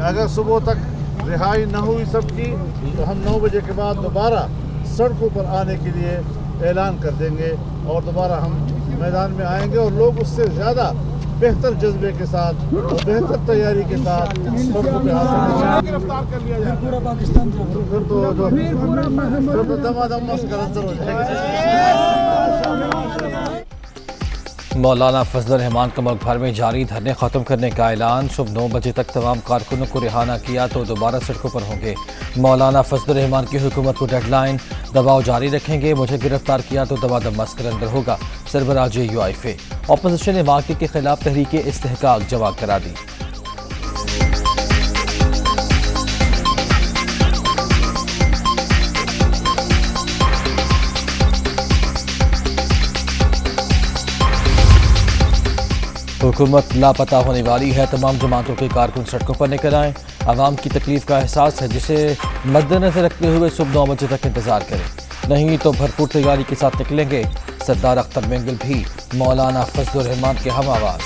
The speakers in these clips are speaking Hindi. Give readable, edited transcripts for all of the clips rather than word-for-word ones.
अगर सुबह तक रिहाई न हुई सबकी तो हम 9 बजे के बाद दोबारा सड़कों पर आने के लिए ऐलान कर देंगे और दोबारा हम मैदान में आएंगे और लोग उससे ज़्यादा बेहतर जज्बे के साथ और बेहतर तैयारी के साथ सड़कों पे आ गिरफ्तार कर लिया जाए पूरा पाकिस्तान फिर तो दमादम मस्कर अंदर हो जाएगा। मौलाना फजलुर रहमान का मुल्क भर में जारी धरने खत्म करने का ऐलान। सुबह 9 बजे तक तमाम कारकुनों को रिहा न किया तो दोबारा सड़कों पर होंगे। मौलाना फजलुर रहमान की हुकूमत को डेडलाइन, दबाव जारी रखेंगे, मुझे गिरफ्तार किया तो दमादम मस्कर अंदर होगा। सरबराह UIFA अपोजिशन ने वाक़े के खिलाफ तहरीक इस्तेहकाक जमा करा दी। हुकूमत लापता होने वाली है, तमाम जमातों के कारकुन सड़कों पर निकल आएँ। आवाम की तकलीफ का एहसास है जिसे मद्देनजर रखते हुए सुबह 9 बजे तक इंतजार करें, नहीं तो भरपूर तैयारी के साथ निकलेंगे। सरदार अख्तर मेंगल भी मौलाना फजलुर रहमान के हम आवाज़।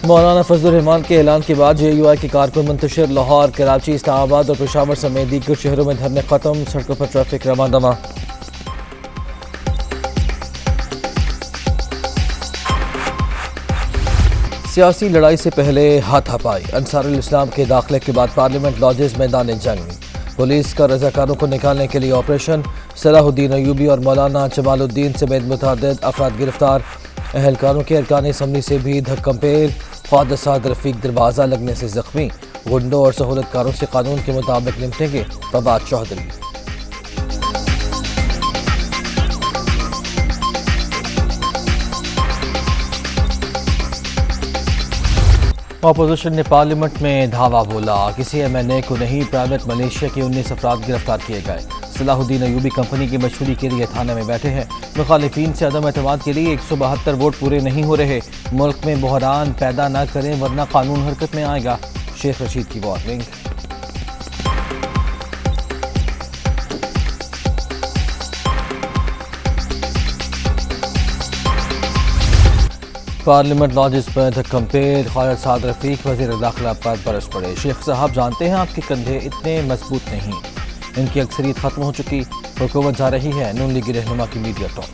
मौलाना फजलुर रहमान के ऐलान के बाद JUI के कारकुन मुंतशिर लाहौर, कराची, इस्लामाबाद और पेशावर समेत दीगर शहरों में धरने खत्म, सड़कों पर ट्रैफिक रवां दवा। सियासी लड़ाई से पहले हाथापाई, अंसारुल इस्लाम के दाखिले के बाद पार्लियामेंट लॉजेस मैदान जंग, पुलिस का रजाकारों को निकालने के लिए ऑपरेशन। सलाहुद्दीन अयूबी और मौलाना जमालुद्दीन समेत मुतअद्दिद अफराद गिरफ्तार। अहलकारों के अरकान असम्बली से भी धक्कमपेल, ख्वाजा साद रफीक दरवाज़ा लगने से जख्मी। गुंडों और सहूलतकारों से कानून के मुताबिक निपटेंगे फवाद चौधरी। अपोजिशन ने पार्लियामेंट में धावा बोला, किसी MNA को नहीं, प्राइवेट मलेशिया के 19 अफराद गिरफ्तार किए गए। सलाहुद्दीन अयूबी कंपनी की मशहूरी के लिए थाने में बैठे हैं। मुखालिफिन से अदम एतमाद के लिए 172 वोट पूरे नहीं हो रहे। मुल्क में बहरान पैदा न करें वरना कानून हरकत में आएगा, शेख रशीद की वार्निंग। पार्लियामेंट लॉजेस पर धक्कमपेल, ख्वाजा साद रफीक वज़ीर दाखिला पर बरस पड़े। शेख साहब जानते हैं आपके कंधे इतने मजबूत नहीं, इनकी अक्सरियत खत्म हो चुकी, हुकूमत जा रही है। नून लीगी रहनुमा की मीडिया टॉक।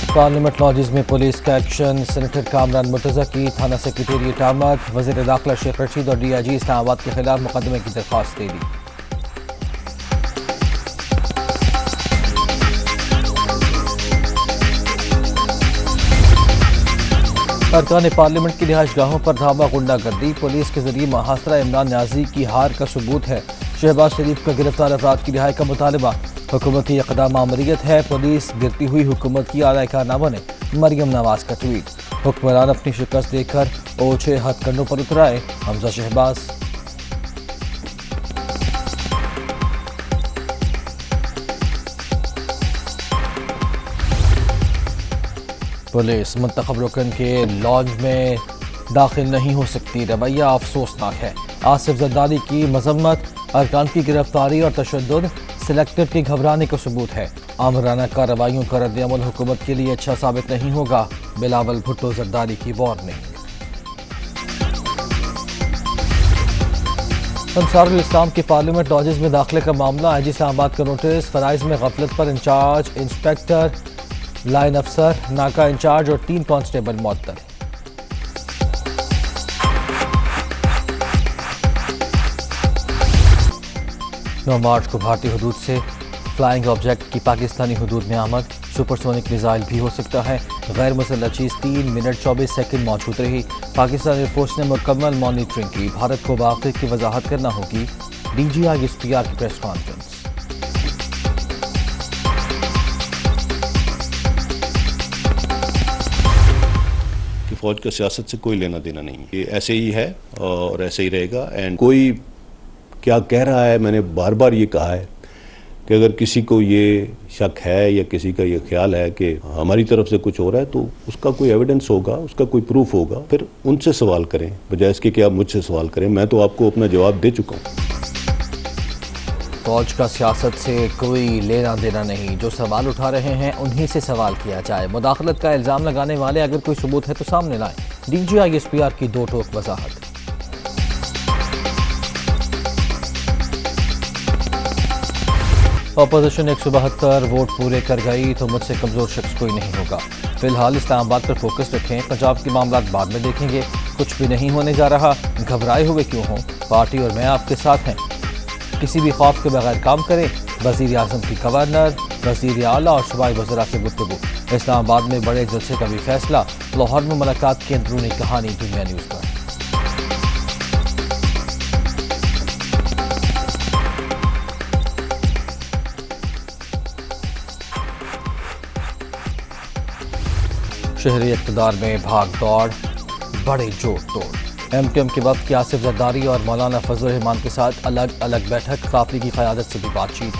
पार्लियामेंट लॉजेस में पुलिस का एक्शन, सेनेटर कामरान मुर्तज़ा की थाना सेक्रेटेरिएट आमद, वज़ीर दाखिला शेख रशीद और DIG इस्लामाबाद के खिलाफ मुकदमे की दरख्वास्त दे दी। अरकान पार्लियामेंट की रिहाइश गाहों पर धावा, गुंडागर्दी, पुलिस के जरिए मुहासरा इमरान न्याजी की हार का सबूत है। शहबाज शरीफ का गिरफ्तार अफराद की रिहाई का मुतालबा, हुकूमत की इक़दाम आमरीत है, पुलिस गिरती हुई हुकूमत की आला कार न बने। मरियम नवाज का ट्वीट, हुक्मरान अपनी शिकस्त देकर ओछे हथकंडों पर उतराए। हमजा शहबाज। पुलिस मुंतखब रुकन के लॉन्ज में दाखिल नहीं हो सकती, रवैया अफसोसनाक है। आसिफ जरदारी की मजम्मत, अरकान की गिरफ्तारी और तशद्दुद सिलेक्टेड के घबराने का सबूत है। आमराना कार्रवाइयों का रद्द-ए-अमल हुकूमत के लिए अच्छा साबित नहीं होगा, बिलावल भुट्टो जरदारी की वार्निंग। अंसारुल इस्लाम के पार्लियामेंट लॉजेस में दाखिले का मामला, IG इस्लामाबाद का नोटिस, फराइज में गफलत पर इंचार्ज इंस्पेक्टर, लाइन अफसर, नाका इंचार्ज और 3 कांस्टेबल मुअत्तल। 9 मार्च को भारतीय हदूद से फ्लाइंग ऑब्जेक्ट की पाकिस्तानी हदूद में आमद, सुपरसोनिक मिसाइल भी हो सकता है। गैर मुसल्लह चीज़ 3 मिनट 24 सेकंड मौजूद रही। पाकिस्तान एयरफोर्स ने मुकम्मल मॉनिटरिंग की, भारत को वाक़े की वजाहत करना होगी। DGI SPR की प्रेस कॉन्फ्रेंस। फौज का सियासत से कोई लेना देना नहीं है, ये ऐसे ही है और ऐसे ही रहेगा। एंड कोई क्या कह रहा है, मैंने बार बार ये कहा है कि अगर किसी को ये शक है या किसी का ये ख्याल है कि हमारी तरफ से कुछ हो रहा है तो उसका कोई एविडेंस होगा, उसका कोई प्रूफ होगा, फिर उनसे सवाल करें बजाय इसके कि आप मुझसे सवाल करें। मैं तो आपको अपना जवाब दे चुका हूँ। फौज का सियासत से कोई लेना देना नहीं, जो सवाल उठा रहे हैं उन्हीं से सवाल किया जाए। मुदाखलत का इल्ज़ाम लगाने वाले अगर कोई सबूत है तो सामने लाएं। DGI-SPR की दो टोक वजाहत। अपोजिशन 172 वोट पूरे कर गई तो मुझसे कमज़ोर शख्स कोई नहीं होगा। फिलहाल इस्लामाबाद पर फोकस रखें, पंजाब के मामला बाद में देखेंगे। कुछ भी नहीं होने जा रहा, घबराए हुए क्यों हों, पार्टी और मैं आपके साथ हैं। किसी भी खौफ के बगैर काम करें। वज़ीर आज़म की गवर्नर, वज़ीर आला और सूबाई वज़रा से गुफ्तगू। इस्लामाबाद में बड़े जलसे का भी फैसला। लाहौर में मुलाकात की अंदरूनी कहानी दुनिया न्यूज़ पर। शहरी इक़्तिदार में भाग दौड़, बड़े जोड़ तोड़। MQM के वक्त की आसिफ जरदारी और मौलाना फजल रहमान के साथ अलग अलग बैठक, काफिले की क़यादत से भी बातचीत।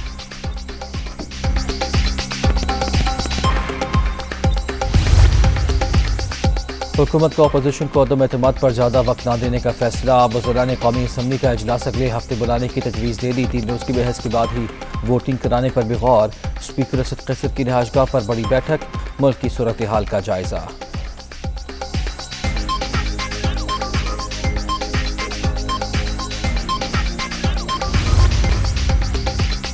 हुकूमत का अपोजिशन को अदम एतमाद पर ज़्यादा वक्त न देने का फैसला। वज़रा ने कौमी असम्बली का इजलास अगले हफ्ते बुलाने की तजवीज़ दे दी। 3 रोज़ की बहस के बाद ही वोटिंग कराने पर भी गौर। स्पीकर असद कैसर की रिहाइशगाह पर बड़ी बैठक, मुल्क की सूरत हाल का जायजा।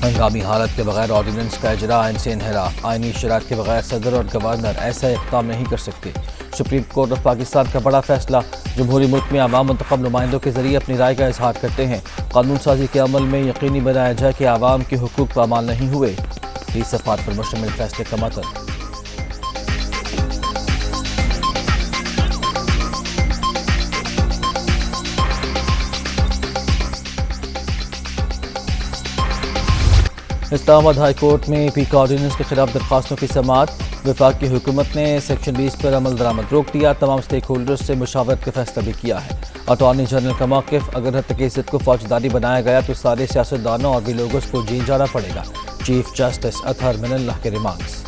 हंगामी हालत के बगैर ऑर्डिनेंस का इजरा इनसे इनहराफ। आईनी शरात के बगैर सदर और गवर्नर ऐसा इक़दाम नहीं कर सकते। सुप्रीम कोर्ट ऑफ पाकिस्तान का बड़ा फैसला। जमहूरी मुल्क में आवाम मुंतखब नुमाइंदों के जरिए अपनी राय का इजहार करते हैं। कानून साजी के अमल में यकीनी बनाया जाए कि आवाम के हुकूक पामाल नहीं हुए। 30 सफ़हात पर मुश्तमिल फैसले का मतन। इस्लामाबाद हाई कोर्ट में पी का ऑर्डिनेंस के खिलाफ दरख्वास्तों की समाअत। वफाक की हुकूमत ने सेक्शन 20 पर अमल दरामद रोक दिया। तमाम स्टेक होल्डर्स से मुशावरत का फैसला भी किया है। अटॉर्नी जनरल का मौक़िफ़, अगर हत्या की इज़्ज़त को फौजदारी बनाया गया तो सारे सियासतदानों और भी लोगों को जेल जाना पड़ेगा। चीफ जस्टिस अतहर मिनल्लाह के रिमार्क्स।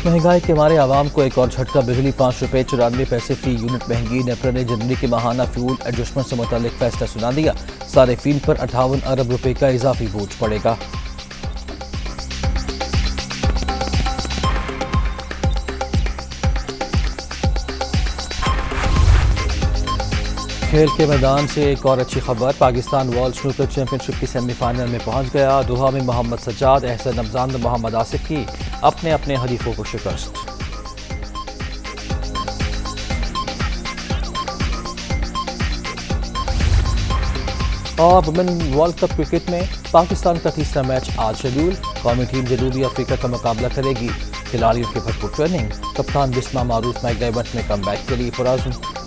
महंगाई के मारे आवाम को एक और झटका। बिजली 5 रुपये 94 पैसे फी यूनिट महंगी। नेपरा ने जनवरी के माहाना फ्यूल एडजस्टमेंट से मुतालिक फैसला सुना दिया। सारे फील पर 58 अरब रुपए का इजाफी बोझ पड़ेगा। खेल के मैदान से एक और अच्छी खबर। पाकिस्तान वर्ल्ड स्नूकर चैंपियनशिप की सेमीफाइनल में पहुंच गया। दोहा में मोहम्मद सज्जाद, एहसन रमजान और मोहम्मद आसिफ की अपने अपने हरीफों को शिकस्त। और वुमेन वर्ल्ड कप क्रिकेट में पाकिस्तान का तीसरा मैच आज शेड्यूल। कौमी टीम जनूबी अफ्रीका का मुकाबला करेगी। खिलाड़ियों की भरपूर ट्रेनिंग। कप्तान बिस्मा मारूफ मैगना इवेंट में कमबैक के लिए पुरअज़्म।